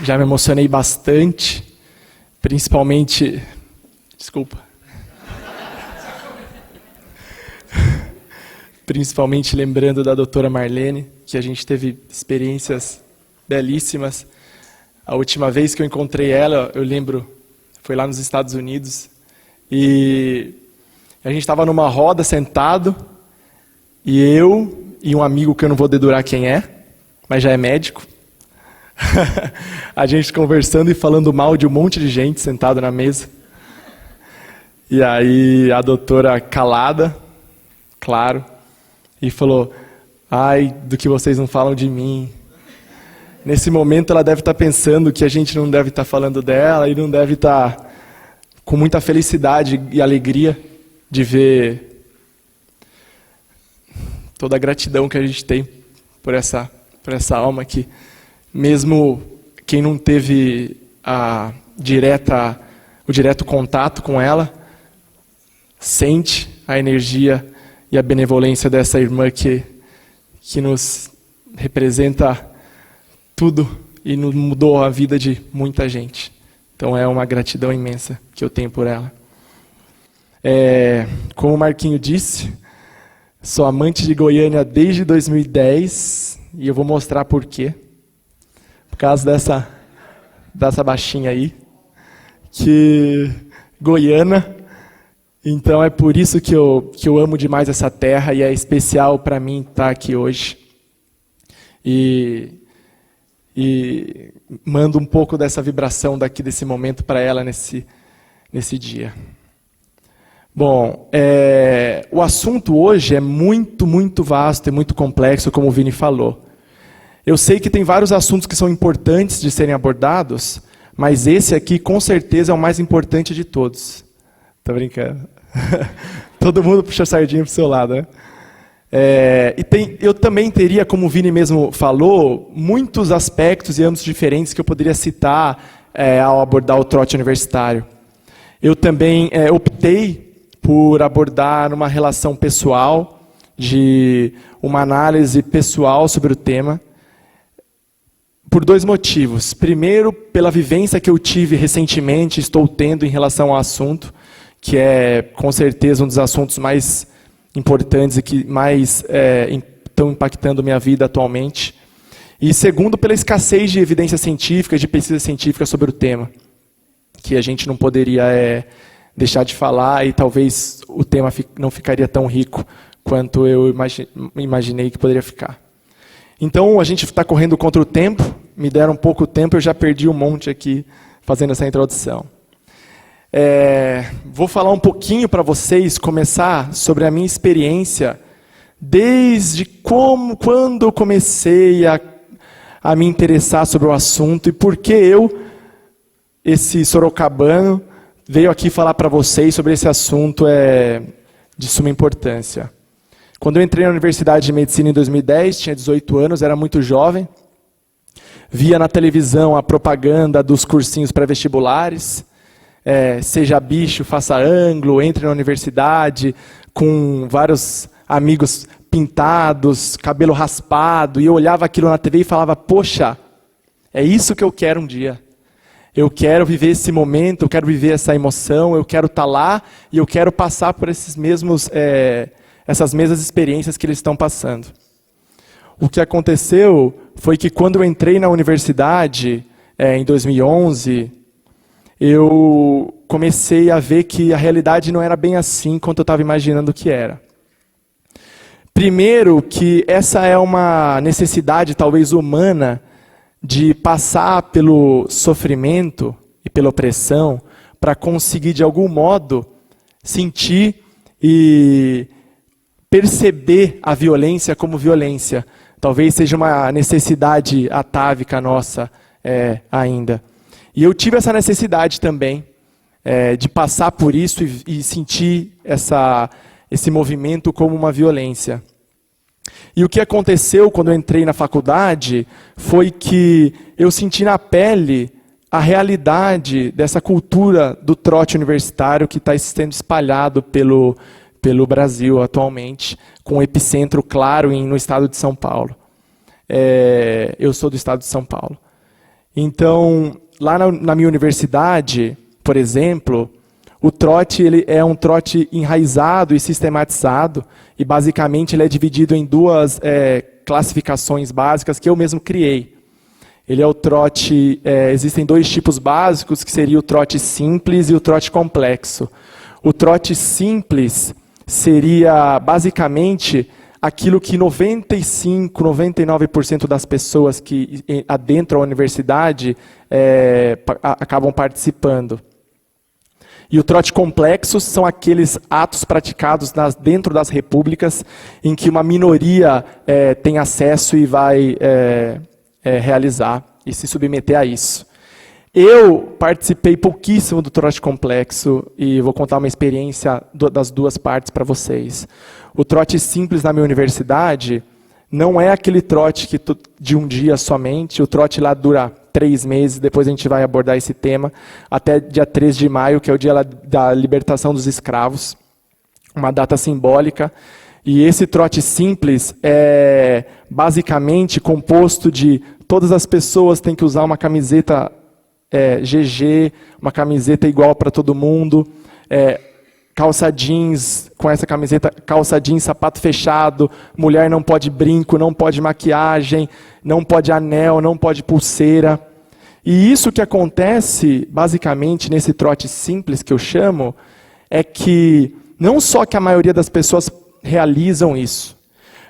Já me emocionei bastante, principalmente... Desculpa. Principalmente lembrando da doutora Marlene, que a gente teve experiências belíssimas. A última vez que eu encontrei ela, eu lembro, foi lá nos Estados Unidos, e a gente estava numa roda sentado, e eu e um amigo que eu não vou dedurar quem é, mas já é médico, a gente conversando e falando mal de um monte de gente sentado na mesa. E aí a doutora calada, claro, e falou: ai, do que vocês não falam de mim. Nesse momento ela deve estar pensando que a gente não deve estar falando dela e não deve estar com muita felicidade e alegria de ver toda a gratidão que a gente tem por essa alma que, mesmo quem não teve o direto contato com ela, sente a energia e a benevolência dessa irmã que nos representa tudo e mudou a vida de muita gente. Então é uma gratidão imensa que eu tenho por ela. Como o Marquinho disse, sou amante de Goiânia desde 2010 e eu vou mostrar por quê. Por causa dessa baixinha aí, que Goiânia. Então é por isso que eu amo demais essa terra e é especial para mim estar aqui hoje. E mando um pouco dessa vibração daqui desse momento para ela nesse dia. Bom, o assunto hoje é muito, muito vasto e muito complexo, como o Vini falou. Eu sei que tem vários assuntos que são importantes de serem abordados, mas esse aqui com certeza é o mais importante de todos. Tô brincando. Todo mundo puxa a sardinha pro seu lado, né? Eu também teria, como o Vini mesmo falou, muitos aspectos e âmbitos diferentes que eu poderia citar ao abordar o trote universitário. Eu também optei por abordar uma relação pessoal, de uma análise pessoal sobre o tema, por dois motivos. Primeiro, pela vivência que eu tive recentemente, estou tendo em relação ao assunto, que é, com certeza, um dos assuntos mais importantes e que mais estão impactando minha vida atualmente. E segundo, pela escassez de evidência científica, de pesquisa científica sobre o tema, que a gente não poderia deixar de falar e talvez o tema não ficaria tão rico quanto eu imaginei que poderia ficar. Então, a gente está correndo contra o tempo, me deram pouco tempo, eu já perdi um monte aqui fazendo essa introdução. Vou falar um pouquinho para vocês, começar sobre a minha experiência, desde quando eu comecei a me interessar sobre o assunto e por que esse sorocabano, veio aqui falar para vocês sobre esse assunto de suma importância. Quando eu entrei na Universidade de Medicina em 2010, tinha 18 anos, era muito jovem, via na televisão a propaganda dos cursinhos pré-vestibulares, seja bicho, faça ângulo, entre na universidade, com vários amigos pintados, cabelo raspado, e eu olhava aquilo na TV e falava: poxa, é isso que eu quero um dia. Eu quero viver esse momento, eu quero viver essa emoção, eu quero estar lá e eu quero passar por essas mesmas experiências que eles estão passando. O que aconteceu foi que quando eu entrei na universidade, em 2011, eu comecei a ver que a realidade não era bem assim quanto eu estava imaginando que era. Primeiro, que essa é uma necessidade talvez humana de passar pelo sofrimento e pela opressão para conseguir, de algum modo, sentir e perceber a violência como violência. Talvez seja uma necessidade atávica nossa ainda. E eu tive essa necessidade também de passar por isso e sentir esse movimento como uma violência. E o que aconteceu quando eu entrei na faculdade foi que eu senti na pele a realidade dessa cultura do trote universitário que está sendo espalhado pelo Brasil atualmente, com epicentro claro no estado de São Paulo. Eu sou do estado de São Paulo. Então, lá na minha universidade, por exemplo, o trote ele é um trote enraizado e sistematizado, e basicamente ele é dividido em duas classificações básicas que eu mesmo criei. Ele é o trote, existem dois tipos básicos, que seria o trote simples e o trote complexo. O trote simples seria basicamente aquilo que 95, 99% das pessoas que adentram a universidade acabam participando. E o trote complexo são aqueles atos praticados dentro das repúblicas em que uma minoria tem acesso e vai realizar e se submeter a isso. Eu participei pouquíssimo do trote complexo e vou contar uma experiência das duas partes para vocês. O trote simples na minha universidade não é aquele trote de um dia somente, o trote lá dura 3 meses, depois a gente vai abordar esse tema, até dia 3 de maio, que é o dia da libertação dos escravos, uma data simbólica. E esse trote simples é basicamente composto de todas as pessoas têm que usar uma camiseta GG, uma camiseta igual para todo mundo, calça jeans, com essa camiseta, calça jeans, sapato fechado, mulher não pode brinco, não pode maquiagem, não pode anel, não pode pulseira. E isso que acontece, basicamente, nesse trote simples que eu chamo, é que não só que a maioria das pessoas realizam isso,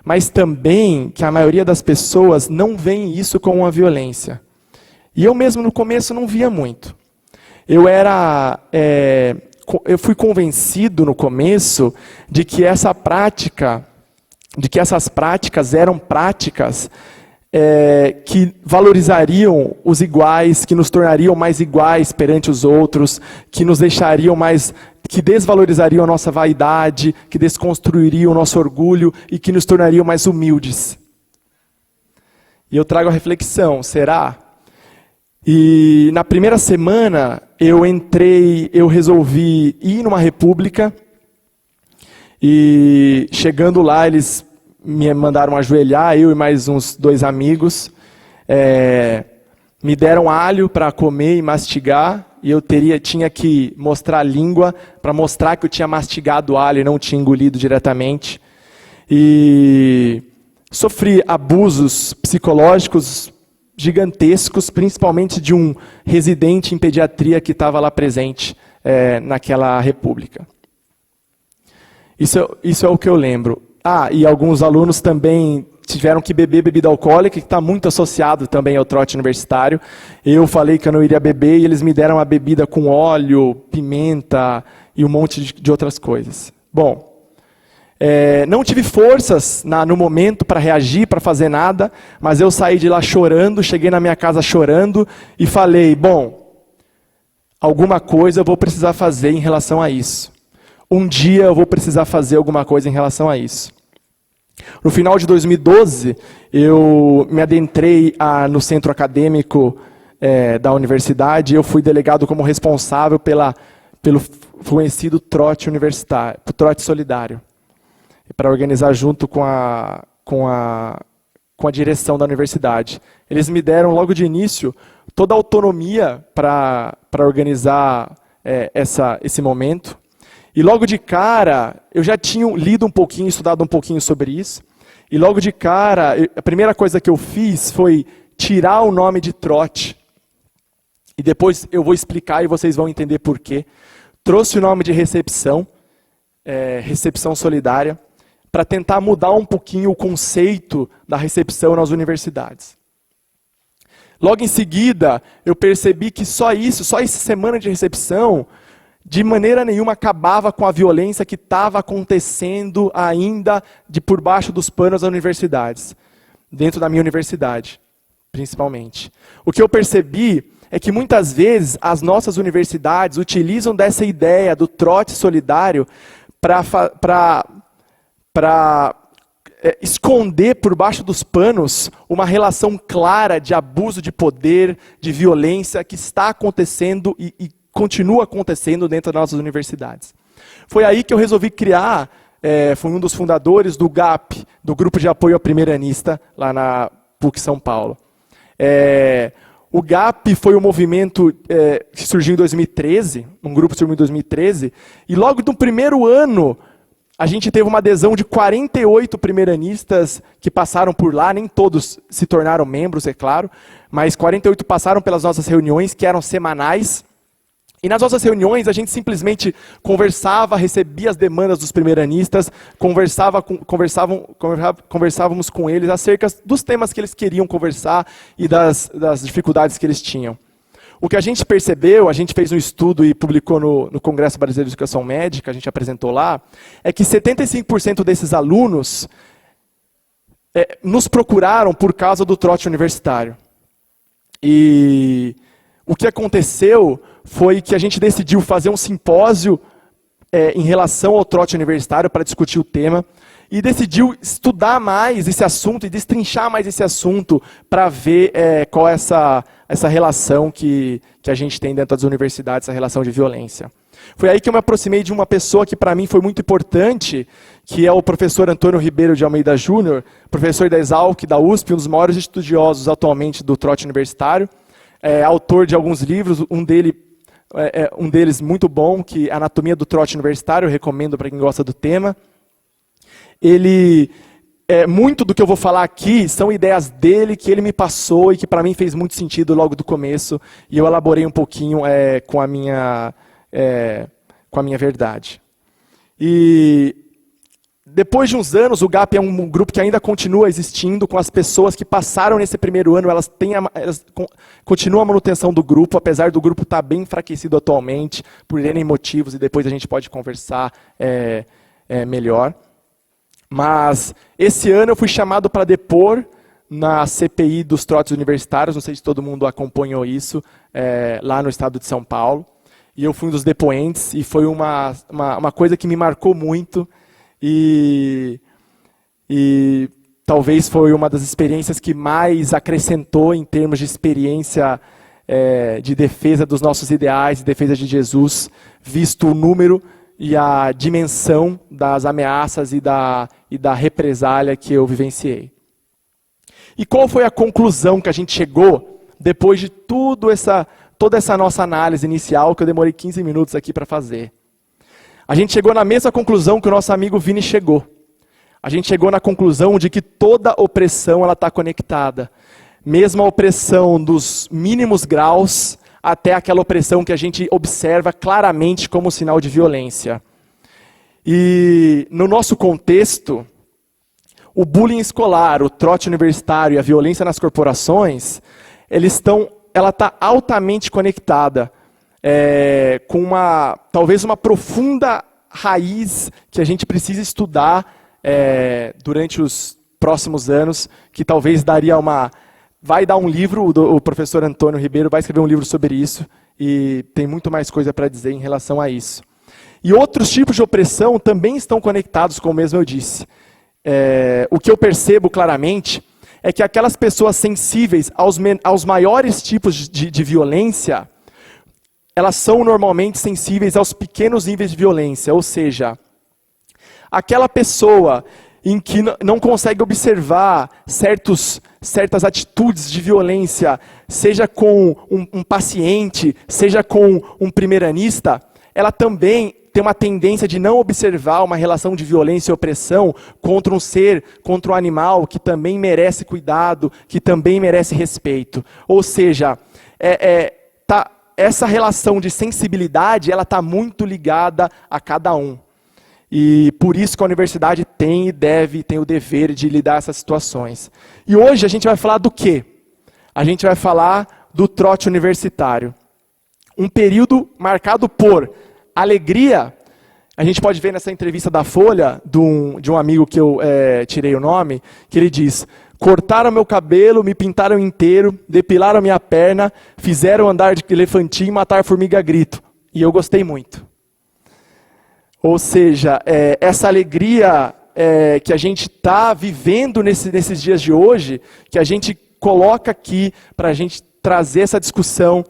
mas também que a maioria das pessoas não veem isso como uma violência. E eu mesmo no começo não via muito. Eu fui convencido no começo de que essas práticas eram práticas que valorizariam os iguais, que nos tornariam mais iguais perante os outros, que nos deixariam mais, que desvalorizariam a nossa vaidade, que desconstruiriam o nosso orgulho e que nos tornariam mais humildes. E eu trago a reflexão, será? E na primeira semana eu resolvi ir numa república e chegando lá eles me mandaram ajoelhar, eu e mais uns 2 amigos, me deram alho para comer e mastigar e eu tinha que mostrar a língua para mostrar que eu tinha mastigado o alho e não tinha engolido diretamente. E sofri abusos psicológicos gigantescos, principalmente de um residente em pediatria que estava lá presente naquela república. Isso é o que eu lembro. E alguns alunos também tiveram que beber bebida alcoólica, que está muito associado também ao trote universitário. Eu falei que eu não iria beber e eles me deram uma bebida com óleo, pimenta e um monte de outras coisas. Bom, não tive forças no momento para reagir, para fazer nada, mas eu saí de lá chorando, cheguei na minha casa chorando e falei, bom, alguma coisa eu vou precisar fazer em relação a isso. Um dia eu vou precisar fazer alguma coisa em relação a isso. No final de 2012, eu me adentrei no centro acadêmico da universidade, eu fui delegado como responsável pelo conhecido trote universitário, trote solidário, para organizar junto com a direção da universidade. Eles me deram logo de início toda a autonomia para organizar esse momento. E logo de cara, eu já tinha lido um pouquinho, estudado um pouquinho sobre isso. E logo de cara, a primeira coisa que eu fiz foi tirar o nome de trote. E depois eu vou explicar e vocês vão entender por quê. Trouxe o nome de recepção, recepção solidária, para tentar mudar um pouquinho o conceito da recepção nas universidades. Logo em seguida, eu percebi que só essa semana de recepção, de maneira nenhuma acabava com a violência que estava acontecendo ainda por baixo dos panos das universidades, dentro da minha universidade, principalmente. O que eu percebi é que muitas vezes as nossas universidades utilizam dessa ideia do trote solidário para esconder por baixo dos panos uma relação clara de abuso de poder, de violência que está acontecendo e continua acontecendo dentro das nossas universidades. Foi aí que eu resolvi criar, fui um dos fundadores do GAP, do Grupo de Apoio ao Primeiranista, lá na PUC São Paulo. O GAP foi um movimento que surgiu em 2013, um grupo que surgiu em 2013, e logo no primeiro ano, a gente teve uma adesão de 48 primeiranistas que passaram por lá, nem todos se tornaram membros, é claro, mas 48 passaram pelas nossas reuniões, que eram semanais. E nas nossas reuniões, a gente simplesmente conversava, recebia as demandas dos primeiranistas, conversávamos com eles acerca dos temas que eles queriam conversar e das dificuldades que eles tinham. O que a gente percebeu, a gente fez um estudo e publicou no Congresso Brasileiro de Educação Médica, a gente apresentou lá, é que 75% desses alunos nos procuraram por causa do trote universitário. E o que aconteceu foi que a gente decidiu fazer um simpósio em relação ao trote universitário para discutir o tema e decidiu estudar mais esse assunto e destrinchar mais esse assunto para ver qual é essa relação que a gente tem dentro das universidades, essa relação de violência. Foi aí que eu me aproximei de uma pessoa que para mim foi muito importante, que é o professor Antônio Ribeiro de Almeida Júnior, professor da Exalc, da USP, um dos maiores estudiosos atualmente do trote universitário, autor de alguns livros, um deles muito bom, que é Anatomia do Trote Universitário, eu recomendo para quem gosta do tema. Muito do que eu vou falar aqui são ideias dele, que ele me passou e que para mim fez muito sentido logo do começo, e eu elaborei um pouquinho com a minha verdade. E depois de uns anos, o GAP é um grupo que ainda continua existindo, com as pessoas que passaram nesse primeiro ano, elas continuam a manutenção do grupo, apesar do grupo estar bem enfraquecido atualmente, por N motivos, e depois a gente pode conversar melhor. Mas esse ano eu fui chamado para depor na CPI dos trotes universitários, não sei se todo mundo acompanhou isso, lá no estado de São Paulo. E eu fui um dos depoentes, e foi uma coisa que me marcou muito, e talvez foi uma das experiências que mais acrescentou em termos de experiência de defesa dos nossos ideais, de defesa de Jesus, visto o número e a dimensão das ameaças e da represália que eu vivenciei. E qual foi a conclusão que a gente chegou depois de toda essa nossa análise inicial, que eu demorei 15 minutos aqui para fazer? A gente chegou na mesma conclusão que o nosso amigo Vini chegou. A gente chegou na conclusão de que toda opressão está conectada. Mesmo a opressão dos mínimos graus até aquela opressão que a gente observa claramente como sinal de violência. E no nosso contexto, o bullying escolar, o trote universitário e a violência nas corporações, ela está altamente conectada com talvez uma profunda raiz que a gente precisa estudar durante os próximos anos, que talvez vai dar um livro, o professor Antônio Ribeiro vai escrever um livro sobre isso, e tem muito mais coisa para dizer em relação a isso. E outros tipos de opressão também estão conectados, como mesmo eu disse. O que eu percebo claramente é que aquelas pessoas sensíveis aos maiores tipos de violência, elas são normalmente sensíveis aos pequenos níveis de violência, ou seja, aquela pessoa em que não consegue observar certas atitudes de violência, seja com um paciente, seja com um primeiranista, ela também tem uma tendência de não observar uma relação de violência e opressão contra um ser, contra um animal que também merece cuidado, que também merece respeito. Ou seja, essa relação de sensibilidade, ela está muito ligada a cada um. E por isso que a universidade tem o dever de lidar com essas situações. E hoje a gente vai falar do quê? A gente vai falar do trote universitário. Um período marcado por alegria. A gente pode ver nessa entrevista da Folha, de um amigo que eu tirei o nome, que ele diz: cortaram meu cabelo, me pintaram inteiro, depilaram minha perna, fizeram andar de elefantinho e matar formiga a grito. E eu gostei muito. Ou seja, essa alegria que a gente está vivendo nesses dias de hoje, que a gente coloca aqui para a gente trazer essa discussão,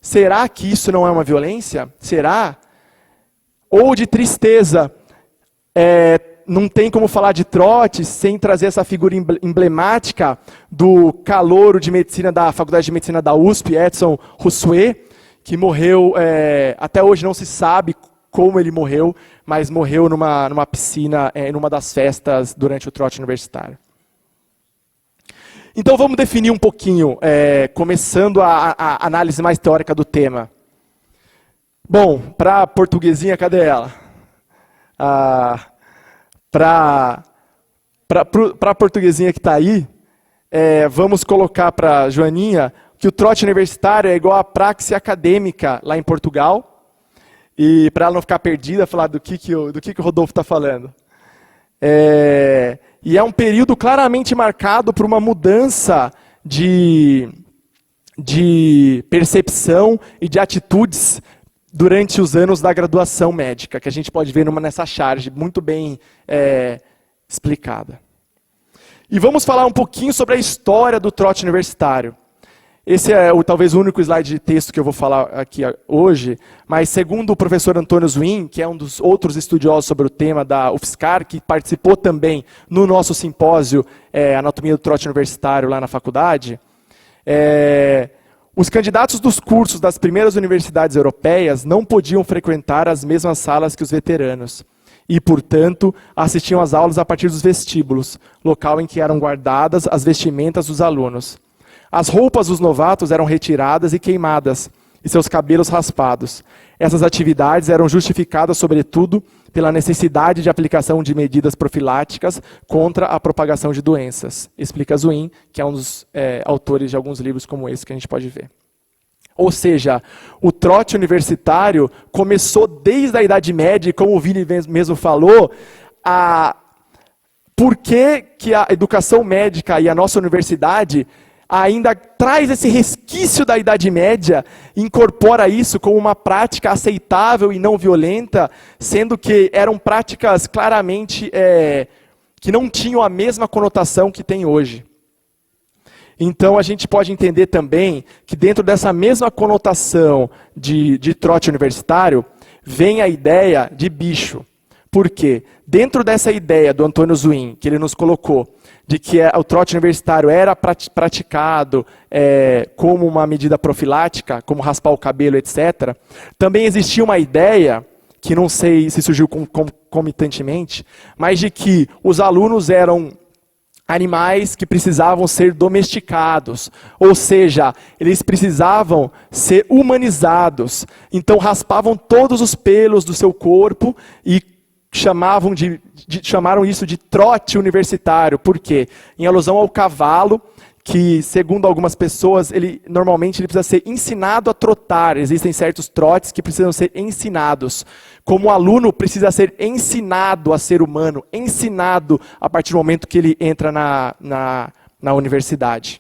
será que isso não é uma violência? Será? ou de tristeza. Não tem como falar de trote sem trazer essa figura emblemática do calouro de medicina da Faculdade de Medicina da USP, Edson Roussuet, que morreu, até hoje não se sabe como ele morreu, mas morreu numa piscina, numa das festas durante o trote universitário. Então vamos definir um pouquinho, começando a análise mais teórica do tema. Bom, para a portuguesinha, cadê ela? Para a portuguesinha que está aí, vamos colocar para a Joaninha que o trote universitário é igual à praxe acadêmica lá em Portugal. E para ela não ficar perdida, falar do que o Rodolfo está falando. E é um período claramente marcado por uma mudança de percepção e de atitudes durante os anos da graduação médica, que a gente pode ver nessa charge muito bem explicada. E vamos falar um pouquinho sobre a história do trote universitário. Esse é talvez o único slide de texto que eu vou falar aqui hoje, mas segundo o professor Antônio Zuin, que é um dos outros estudiosos sobre o tema da UFSCar, que participou também no nosso simpósio Anatomia do Trote Universitário lá na faculdade, os candidatos dos cursos das primeiras universidades europeias não podiam frequentar as mesmas salas que os veteranos e, portanto, assistiam às aulas a partir dos vestíbulos, local em que eram guardadas as vestimentas dos alunos. As roupas dos novatos eram retiradas e queimadas, e seus cabelos raspados. Essas atividades eram justificadas, sobretudo, pela necessidade de aplicação de medidas profiláticas contra a propagação de doenças. Explica Zuin, que é um dos autores de alguns livros como esse que a gente pode ver. Ou seja, o trote universitário começou desde a Idade Média, e como o Vini mesmo falou, por que a educação médica e a nossa universidade ainda traz esse resquício da Idade Média, incorpora isso como uma prática aceitável e não violenta, sendo que eram práticas claramente que não tinham a mesma conotação que tem hoje. Então a gente pode entender também que dentro dessa mesma conotação de trote universitário, vem a ideia de bicho. Por quê? Dentro dessa ideia do Antônio Zuin, que ele nos colocou, de que o trote universitário era praticado como uma medida profilática, como raspar o cabelo, etc., também existia uma ideia, que não sei se surgiu concomitantemente, mas de que os alunos eram animais que precisavam ser domesticados, ou seja, eles precisavam ser humanizados. Então raspavam todos os pelos do seu corpo e chamaram isso de trote universitário. Por quê? Em alusão ao cavalo, que segundo algumas pessoas, normalmente ele precisa ser ensinado a trotar. Existem certos trotes que precisam ser ensinados. Como o aluno precisa ser ensinado a ser humano, ensinado a partir do momento que ele entra na universidade.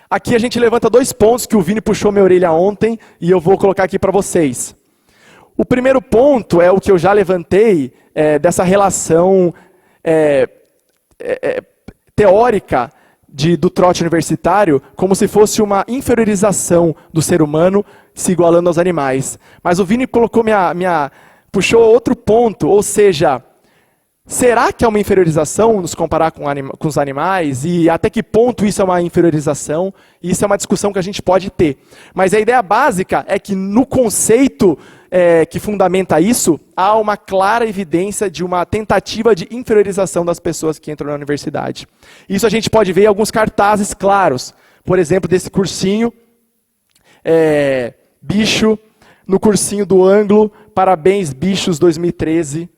Aqui a gente levanta 2 pontos que o Vini puxou minha orelha ontem e eu vou colocar aqui para vocês. O primeiro ponto é o que eu já levantei, dessa relação teórica do trote universitário, como se fosse uma inferiorização do ser humano se igualando aos animais. Mas o Vini colocou puxou outro ponto, ou seja, será que é uma inferiorização nos comparar com os animais? E até que ponto isso é uma inferiorização? Isso é uma discussão que a gente pode ter. Mas a ideia básica é que no conceito que fundamenta isso, há uma clara evidência de uma tentativa de inferiorização das pessoas que entram na universidade. Isso a gente pode ver em alguns cartazes claros. Por exemplo, desse cursinho, bicho, no cursinho do Anglo, parabéns bichos 2013.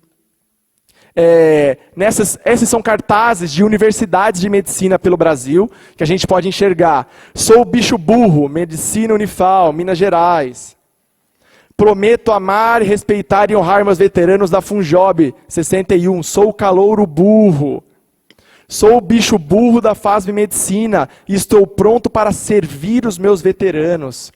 Esses são cartazes de universidades de medicina pelo Brasil, que a gente pode enxergar. Sou bicho burro, Medicina Unifal, Minas Gerais. Prometo amar, respeitar e honrar meus veteranos da Funjob, 61. Sou o calouro burro. Sou o bicho burro da FASB Medicina e estou pronto para servir os meus veteranos.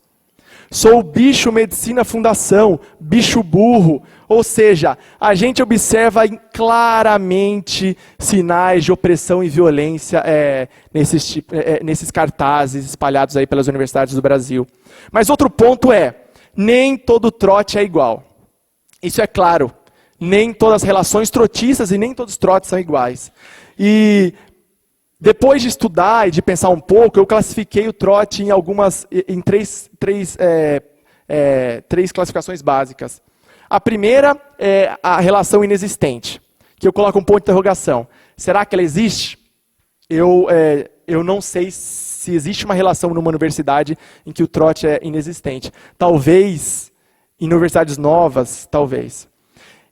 Sou o bicho Medicina Fundação, bicho burro. Ou seja, a gente observa claramente sinais de opressão e violência nesses cartazes espalhados aí pelas universidades do Brasil. Mas outro ponto nem todo trote é igual. Isso é claro. Nem todas as relações trotistas e nem todos os trotes são iguais. E depois de estudar e de pensar um pouco, eu classifiquei o trote em três classificações básicas. A primeira é a relação inexistente, que eu coloco um ponto de interrogação. Será que ela existe? Eu não sei se existe uma relação numa universidade em que o trote é inexistente. Talvez, em universidades novas, talvez.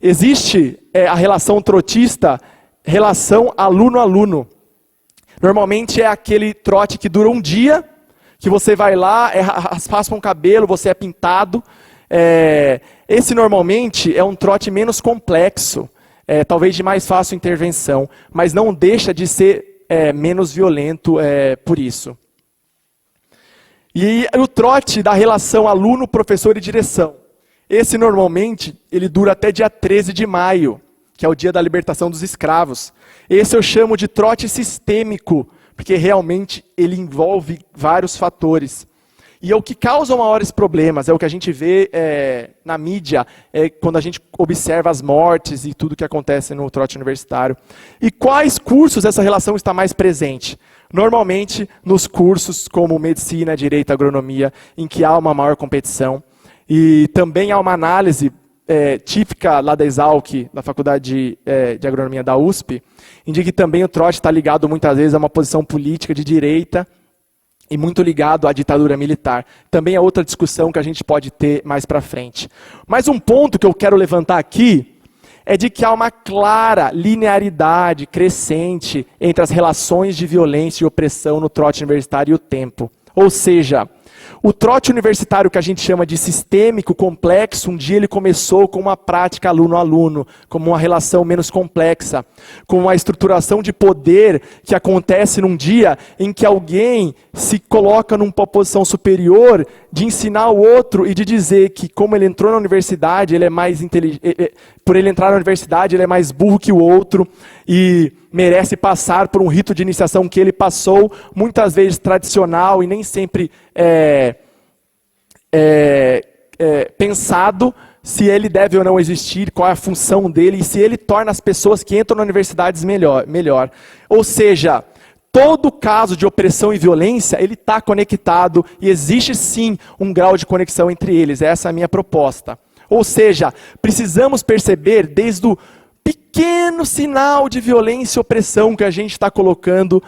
Existe a relação trotista, relação aluno-aluno. Normalmente é aquele trote que dura um dia, que você vai lá, raspa um cabelo, você é pintado. Esse normalmente é um trote menos complexo, talvez de mais fácil intervenção, mas não deixa de ser menos violento por isso. E o trote da relação aluno, professor e direção. Esse normalmente, ele dura até dia 13 de maio, que é o dia da libertação dos escravos. Esse eu chamo de trote sistêmico, porque realmente ele envolve vários fatores. E é o que causa maiores problemas, é o que a gente vê na mídia, quando a gente observa as mortes e tudo que acontece no trote universitário. E quais cursos essa relação está mais presente? Normalmente nos cursos como medicina, direito, agronomia, em que há uma maior competição. E também há uma análise típica lá da Exalc, da Faculdade de Agronomia da USP, indica que também o trote está ligado muitas vezes a uma posição política de direita e muito ligado à ditadura militar. Também é outra discussão que a gente pode ter mais para frente. Mas um ponto que eu quero levantar aqui é de que há uma clara linearidade crescente entre as relações de violência e opressão no trote universitário e o tempo. Ou seja, o trote universitário que a gente chama de sistêmico, complexo, um dia ele começou com uma prática aluno-aluno, como uma relação menos complexa, com uma estruturação de poder que acontece num dia em que alguém se coloca numa posição superior de ensinar o outro e de dizer que como ele entrou na universidade, ele é mais inteligente, por ele entrar na universidade, ele é mais burro que o outro e merece passar por um rito de iniciação que ele passou, muitas vezes tradicional e nem sempre pensado se ele deve ou não existir, qual é a função dele e se ele torna as pessoas que entram na universidade melhor. Ou seja, todo caso de opressão e violência, ele está conectado e existe sim um grau de conexão entre eles. Essa é a minha proposta. Ou seja, precisamos perceber desde o pequeno sinal de violência e opressão que a gente está colocando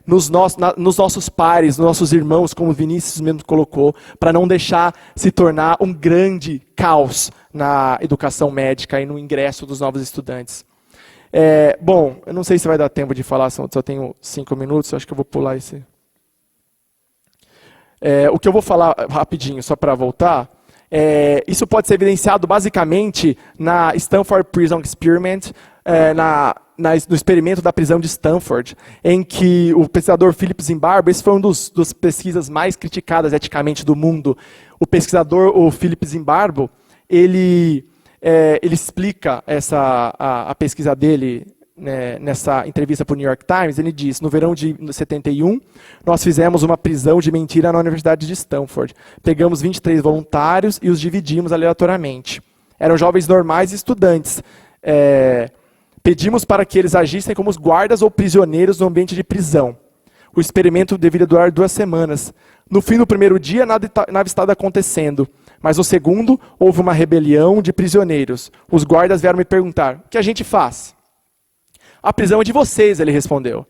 nos nossos pares, nos nossos irmãos, como o Vinícius mesmo colocou, para não deixar se tornar um grande caos na educação médica e no ingresso dos novos estudantes. Bom, eu não sei se vai dar tempo de falar, só tenho 5 minutos, acho que eu vou pular esse. O que eu vou falar rapidinho, só para voltar, isso pode ser evidenciado basicamente na Stanford Prison Experiment, no experimento da prisão de Stanford, em que o pesquisador Philip Zimbardo, esse foi um dos pesquisas mais criticadas eticamente do mundo, o Philip Zimbardo, ele explica a pesquisa dele, né, nessa entrevista para o New York Times. Ele diz: no verão de 71, nós fizemos uma prisão de mentira na Universidade de Stanford. Pegamos 23 voluntários e os dividimos aleatoriamente. Eram jovens normais e estudantes. Pedimos para que eles agissem como os guardas ou prisioneiros no ambiente de prisão. O experimento deveria durar 2 semanas. No fim do primeiro dia, nada estava acontecendo. Mas no segundo, houve uma rebelião de prisioneiros. Os guardas vieram me perguntar: o que a gente faz? A prisão é de vocês, ele respondeu,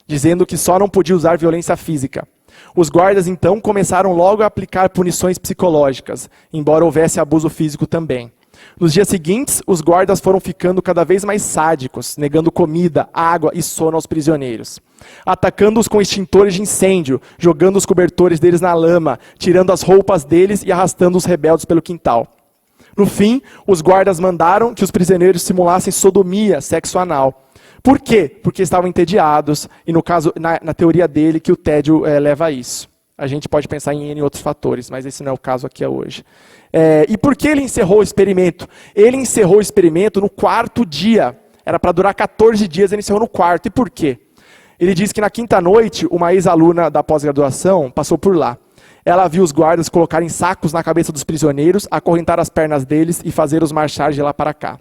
dizendo que só não podia usar violência física. Os guardas, então, começaram logo a aplicar punições psicológicas, embora houvesse abuso físico também. Nos dias seguintes, os guardas foram ficando cada vez mais sádicos, negando comida, água e sono aos prisioneiros, atacando-os com extintores de incêndio, jogando os cobertores deles na lama, tirando as roupas deles e arrastando os rebeldes pelo quintal. No fim, os guardas mandaram que os prisioneiros simulassem sodomia, sexo anal. Por quê? Porque estavam entediados, e no caso, na teoria dele, que o tédio leva a isso. A gente pode pensar em N outros fatores, mas esse não é o caso aqui hoje. E por que ele encerrou o experimento? Ele encerrou o experimento no 4º dia. Era para durar 14 dias, ele encerrou no 4º. E por quê? Ele diz que na 5ª noite, uma ex-aluna da pós-graduação passou por lá. Ela viu os guardas colocarem sacos na cabeça dos prisioneiros, acorrentar as pernas deles e fazer-os marchar de lá para cá.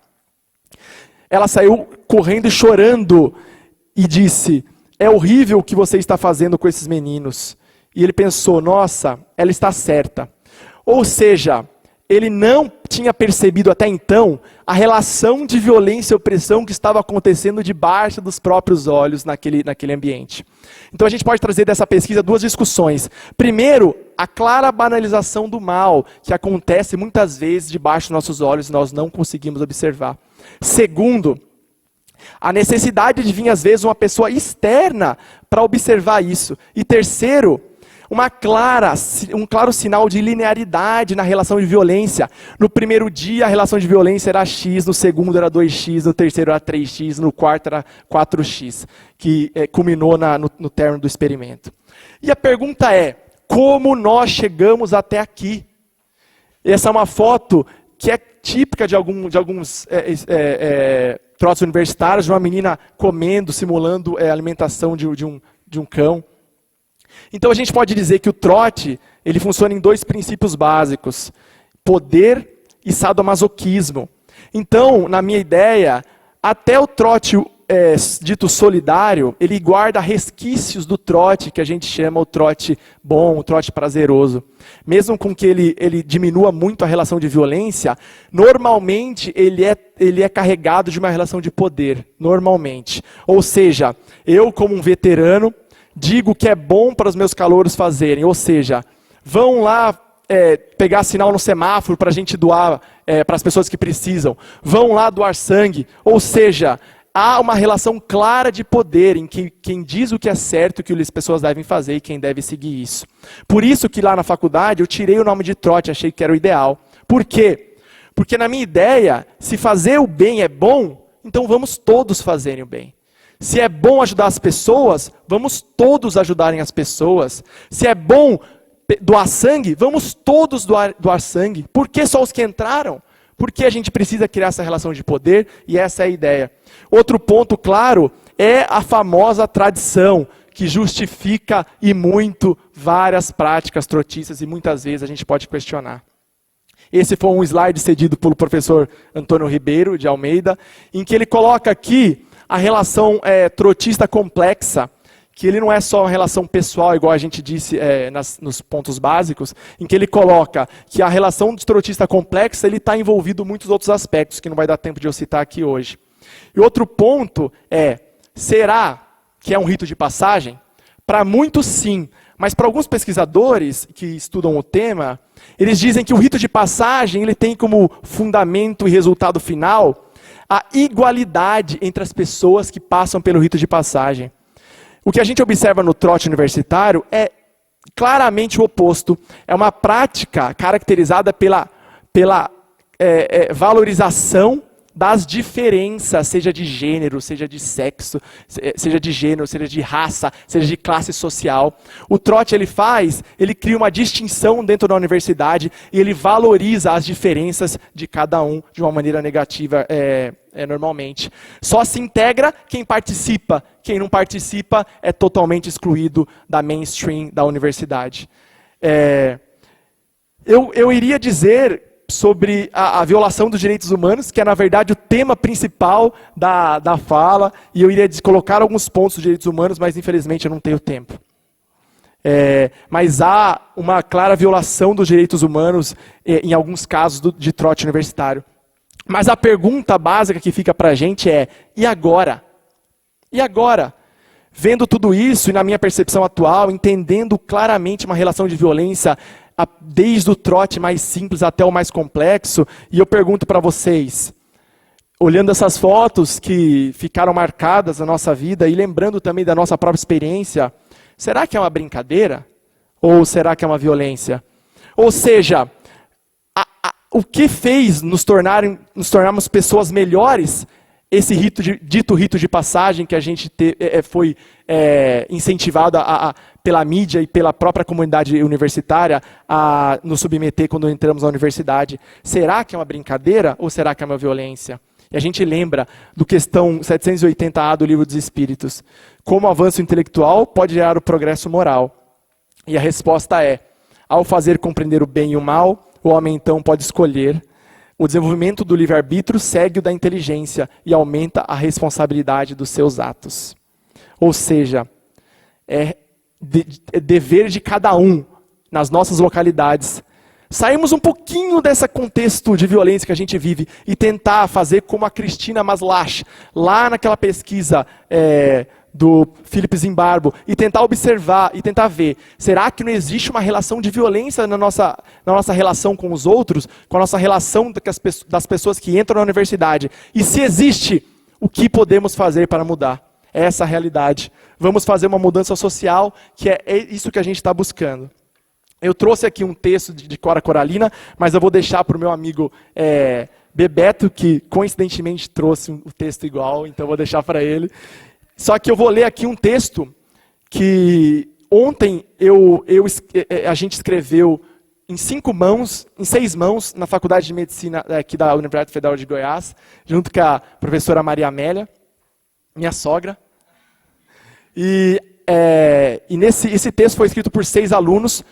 Ela saiu correndo e chorando e disse: é horrível o que você está fazendo com esses meninos. E ele pensou: nossa, ela está certa. Ou seja, ele não tinha percebido até então a relação de violência e opressão que estava acontecendo debaixo dos próprios olhos naquele ambiente. Então a gente pode trazer dessa pesquisa duas discussões. Primeiro, a clara banalização do mal, que acontece muitas vezes debaixo dos nossos olhos e nós não conseguimos observar. Segundo, a necessidade de vir às vezes uma pessoa externa para observar isso. E terceiro, um claro sinal de linearidade na relação de violência. No primeiro dia a relação de violência era X, no segundo era 2X, no terceiro era 3X, no quarto era 4X, que culminou no término do experimento. E a pergunta é: como nós chegamos até aqui? Essa é uma foto que é típica de alguns trotes universitários, de uma menina comendo, simulando a alimentação de um cão. Então a gente pode dizer que o trote, ele funciona em dois princípios básicos: poder e sadomasoquismo. Então, na minha ideia, até o trote dito solidário, ele guarda resquícios do trote que a gente chama o trote bom, o trote prazeroso. Mesmo com que ele diminua muito a relação de violência, normalmente ele é carregado de uma relação de poder, normalmente. Ou seja, eu como um veterano, digo que é bom para os meus calouros fazerem, ou seja, vão lá pegar sinal no semáforo para a gente doar para as pessoas que precisam, vão lá doar sangue, ou seja, há uma relação clara de poder em que quem diz o que é certo, o que as pessoas devem fazer e quem deve seguir isso. Por isso que lá na faculdade eu tirei o nome de trote, achei que era o ideal. Por quê? Porque na minha ideia, se fazer o bem é bom, então vamos todos fazerem o bem. Se é bom ajudar as pessoas, vamos todos ajudarem as pessoas. Se é bom doar sangue, vamos todos doar sangue. Por que só os que entraram? Porque a gente precisa criar essa relação de poder e essa é a ideia. Outro ponto claro é a famosa tradição, que justifica e muito várias práticas trotistas e muitas vezes a gente pode questionar. Esse foi um slide cedido pelo professor Antônio Ribeiro de Almeida, em que ele coloca aqui a relação trotista complexa, que ele não é só uma relação pessoal, igual a gente disse nos pontos básicos, em que ele coloca que a relação de trotista complexa ele está envolvido em muitos outros aspectos, que não vai dar tempo de eu citar aqui hoje. E outro ponto será que é um rito de passagem? Para muitos sim, mas para alguns pesquisadores que estudam o tema, eles dizem que o rito de passagem ele tem como fundamento e resultado final a igualdade entre as pessoas que passam pelo rito de passagem. O que a gente observa no trote universitário é claramente o oposto. É uma prática caracterizada pela valorização das diferenças, seja de gênero, seja de sexo, seja de gênero, seja de raça, seja de classe social. O trote ele cria uma distinção dentro da universidade e ele valoriza as diferenças de cada um de uma maneira negativa normalmente. Só se integra quem participa. Quem não participa é totalmente excluído da mainstream da universidade. Eu iria dizer sobre a violação dos direitos humanos, que é, na verdade, o tema principal da fala, e eu iria colocar alguns pontos dos direitos humanos, mas, infelizmente, eu não tenho tempo. Mas há uma clara violação dos direitos humanos em alguns casos de trote universitário. Mas a pergunta básica que fica para a gente é: e agora? E agora? Vendo tudo isso, e na minha percepção atual, entendendo claramente uma relação de violência desde o trote mais simples até o mais complexo, e eu pergunto para vocês, olhando essas fotos que ficaram marcadas na nossa vida e lembrando também da nossa própria experiência, será que é uma brincadeira? Ou será que é uma violência? Ou seja, o que fez nos tornarmos pessoas melhores, esse dito rito de passagem que a gente foi incentivado pela mídia e pela própria comunidade universitária a nos submeter quando entramos na universidade. Será que é uma brincadeira ou será que é uma violência? E a gente lembra do questão 780A do Livro dos Espíritos. Como o avanço intelectual pode gerar o progresso moral? E a resposta é: Ao fazer compreender o bem e o mal, o homem então pode escolher. O desenvolvimento do livre-arbítrio segue o da inteligência e aumenta a responsabilidade dos seus atos. Ou seja, é dever de cada um, nas nossas localidades, sairmos um pouquinho desse contexto de violência que a gente vive e tentar fazer como a Cristina Maslach, lá naquela pesquisa do Philip Zimbardo, e tentar observar e tentar ver, será que não existe uma relação de violência na nossa relação com os outros, com a nossa relação das pessoas que entram na universidade? E se existe, o que podemos fazer para mudar? É essa a realidade. Vamos fazer uma mudança social, que é isso que a gente está buscando. Eu trouxe aqui um texto de Cora Coralina, mas eu vou deixar para o meu amigo Bebeto, que coincidentemente trouxe o texto igual, então eu vou deixar para ele. Só que eu vou ler aqui um texto que ontem a gente escreveu em 6 mãos, na Faculdade de Medicina aqui da Universidade Federal de Goiás, junto com a professora Maria Amélia, minha sogra. E esse texto foi escrito por 6 alunos,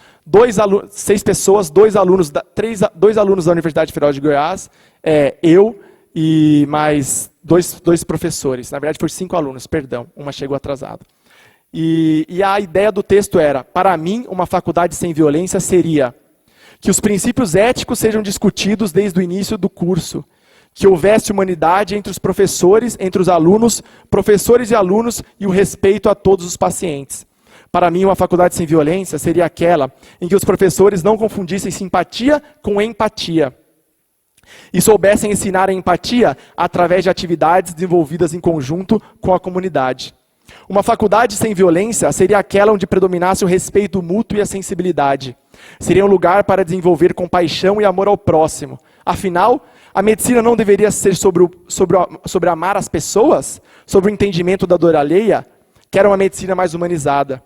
6 pessoas, 2 alunos da Universidade Federal de Goiás, eu e mais dois professores. Na verdade, foram 5 alunos, perdão, uma chegou atrasada. E a ideia do texto era: para mim, uma faculdade sem violência seria que os princípios éticos sejam discutidos desde o início do curso, que houvesse humanidade entre os professores, entre os alunos, professores e alunos, e o respeito a todos os pacientes. Para mim, uma faculdade sem violência seria aquela em que os professores não confundissem simpatia com empatia e soubessem ensinar a empatia através de atividades desenvolvidas em conjunto com a comunidade. Uma faculdade sem violência seria aquela onde predominasse o respeito mútuo e a sensibilidade. Seria um lugar para desenvolver compaixão e amor ao próximo. Afinal, a medicina não deveria ser sobre amar as pessoas, sobre o entendimento da dor alheia, que era uma medicina mais humanizada.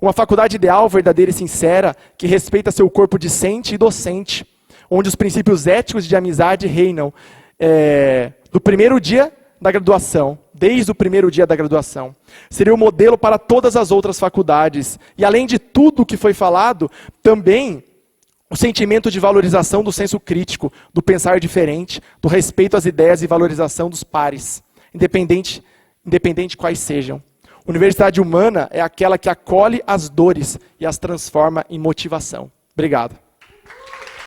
Uma faculdade ideal, verdadeira e sincera, que respeita seu corpo discente e docente, onde os princípios éticos de amizade reinam do primeiro dia da graduação, desde o primeiro dia da graduação. Seria o modelo para todas as outras faculdades. E além de tudo o que foi falado, também o sentimento de valorização do senso crítico, do pensar diferente, do respeito às ideias e valorização dos pares, independente quais sejam. Universidade humana é aquela que acolhe as dores e as transforma em motivação. Obrigado.